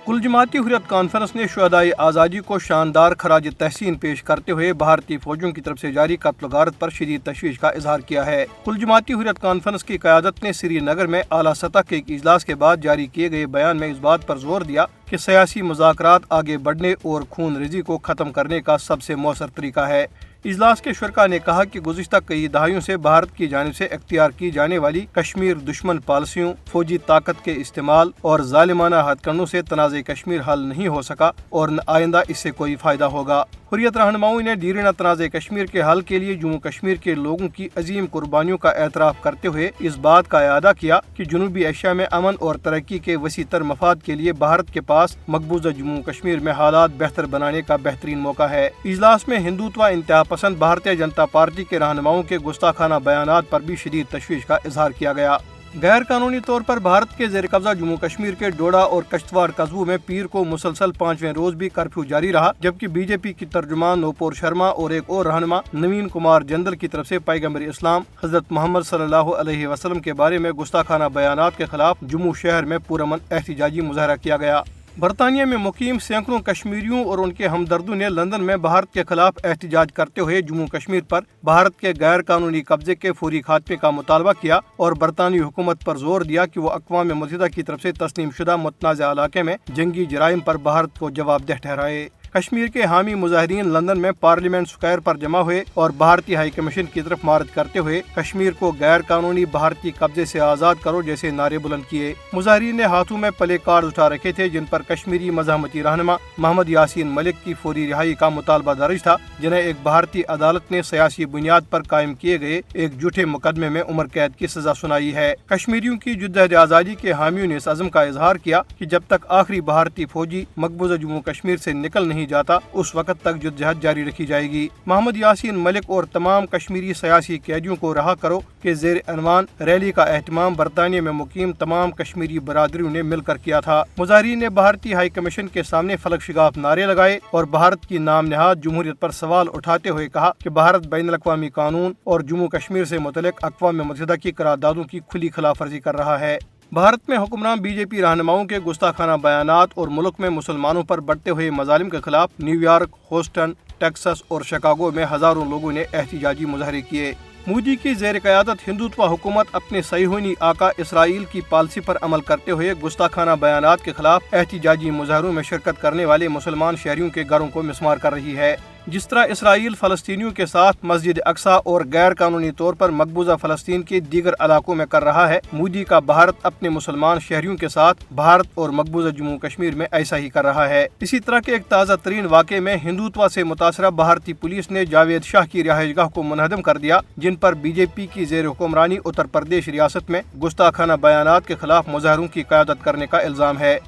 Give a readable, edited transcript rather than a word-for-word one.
کل جماعتی حریت کانفرنس نے شہدائے آزادی کو شاندار خراج تحسین پیش کرتے ہوئے بھارتی فوجیوں کی طرف سے جاری قتل و غارت پر شدید تشویش کا اظہار کیا ہے۔ کل جماعتی حریت کانفرنس کی قیادت نے سری نگر میں اعلیٰ سطح کے ایک اجلاس کے بعد جاری کیے گئے بیان میں اس بات پر زور دیا کہ سیاسی مذاکرات آگے بڑھنے اور خون ریزی کو ختم کرنے کا سب سے مؤثر طریقہ ہے۔ اجلاس کے شرکاء نے کہا کہ گزشتہ کئی دہائیوں سے بھارت کی جانب سے اختیار کی جانے والی کشمیر دشمن پالیسیوں، فوجی طاقت کے استعمال اور ظالمانہ ہتھ کنڈوں سے تنازع کشمیر حل نہیں ہو سکا اور نہ آئندہ اس سے کوئی فائدہ ہوگا۔ حریت رہنماؤں نے دیرینہ تنازع کشمیر کے حل کے لیے جموں کشمیر کے لوگوں کی عظیم قربانیوں کا اعتراف کرتے ہوئے اس بات کا اعادہ کیا کہ جنوبی ایشیا میں امن اور ترقی کے وسیع تر مفاد کے لیے بھارت کے پاس مقبوضہ جموں کشمیر میں حالات بہتر بنانے کا بہترین موقع ہے۔ اجلاس میں ہندوتوا انتہا پسند بھارتیہ جنتا پارٹی کے رہنماؤں کے گستاخانہ بیانات پر بھی شدید تشویش کا اظہار کیا گیا۔ غیر قانونی طور پر بھارت کے زیر قبضہ جموں کشمیر کے ڈوڈا اور کشتواڑ قصبوں میں پیر کو مسلسل 5ویں روز بھی کرفیو جاری رہا، جبکہ بی جے پی کی ترجمان نوپور شرما اور ایک اور رہنما نوین کمار جندل کی طرف سے پیغمبر اسلام حضرت محمد صلی اللہ علیہ وسلم کے بارے میں گستاخانہ بیانات کے خلاف جموں شہر میں پرامن احتجاجی مظاہرہ کیا گیا۔ برطانیہ میں مقیم سینکڑوں کشمیریوں اور ان کے ہمدردوں نے لندن میں بھارت کے خلاف احتجاج کرتے ہوئے جموں کشمیر پر بھارت کے غیر قانونی قبضے کے فوری خاتمے کا مطالبہ کیا اور برطانوی حکومت پر زور دیا کہ وہ اقوام متحدہ کی طرف سے تسلیم شدہ متنازع علاقے میں جنگی جرائم پر بھارت کو جواب دہ ٹھہرائے۔ کشمیر کے حامی مظاہرین لندن میں پارلیمنٹ سکوائر پر جمع ہوئے اور بھارتی ہائی کمیشن کی طرف مارچ کرتے ہوئے کشمیر کو غیر قانونی بھارتی قبضے سے آزاد کرو جیسے نعرے بلند کیے۔ مظاہرین نے ہاتھوں میں پلے کارڈ اٹھا رکھے تھے جن پر کشمیری مزاحمتی رہنما محمد یاسین ملک کی فوری رہائی کا مطالبہ درج تھا، جنہیں ایک بھارتی عدالت نے سیاسی بنیاد پر قائم کیے گئے ایک جھوٹے مقدمے میں عمر قید کی سزا سنائی ہے۔ کشمیریوں کی جدوجہد آزادی کے حامیوں نے اس عزم کا اظہار کیا کہ جب تک آخری بھارتی فوجی مقبوضہ جموں کشمیر سے نکل نہیں جاتا اس وقت تک جدوجہد جاری رکھی جائے گی۔ محمد یاسین ملک اور تمام کشمیری سیاسی قیدیوں کو رہا کرو کے زیر عنوان ریلی کا اہتمام برطانیہ میں مقیم تمام کشمیری برادریوں نے مل کر کیا تھا۔ مظاہرین نے بھارتی ہائی کمیشن کے سامنے فلک شگاف نعرے لگائے اور بھارت کی نام نہاد جمہوریت پر سوال اٹھاتے ہوئے کہا کہ بھارت بین الاقوامی قانون اور جموں کشمیر سے متعلق اقوام متحدہ کی قراردادوں کی کھلی خلاف ورزی کر رہا ہے۔ بھارت میں حکمران بی جے پی رہنماؤں کے گستاخانہ بیانات اور ملک میں مسلمانوں پر بڑھتے ہوئے مظالم کے خلاف نیو یارک، ہوسٹن، ٹیکساس اور شکاگو میں ہزاروں لوگوں نے احتجاجی مظاہرے کیے۔ مودی کی زیر قیادت ہندوتوا حکومت اپنے صہیونی آقا اسرائیل کی پالیسی پر عمل کرتے ہوئے گستاخانہ بیانات کے خلاف احتجاجی مظاہروں میں شرکت کرنے والے مسلمان شہریوں کے گھروں کو مسمار کر رہی ہے۔ جس طرح اسرائیل فلسطینیوں کے ساتھ مسجد اقصی اور غیر قانونی طور پر مقبوضہ فلسطین کے دیگر علاقوں میں کر رہا ہے، مودی کا بھارت اپنے مسلمان شہریوں کے ساتھ بھارت اور مقبوضہ جموں کشمیر میں ایسا ہی کر رہا ہے۔ اسی طرح کے ایک تازہ ترین واقعے میں ہندوتوا سے متاثرہ بھارتی پولیس نے جاوید شاہ کی رہائش گاہ کو منہدم کر دیا، جن پر بی جے پی کی زیر حکمرانی اتر پردیش ریاست میں گستاخانہ بیانات کے خلاف مظاہروں کی قیادت کرنے کا الزام ہے۔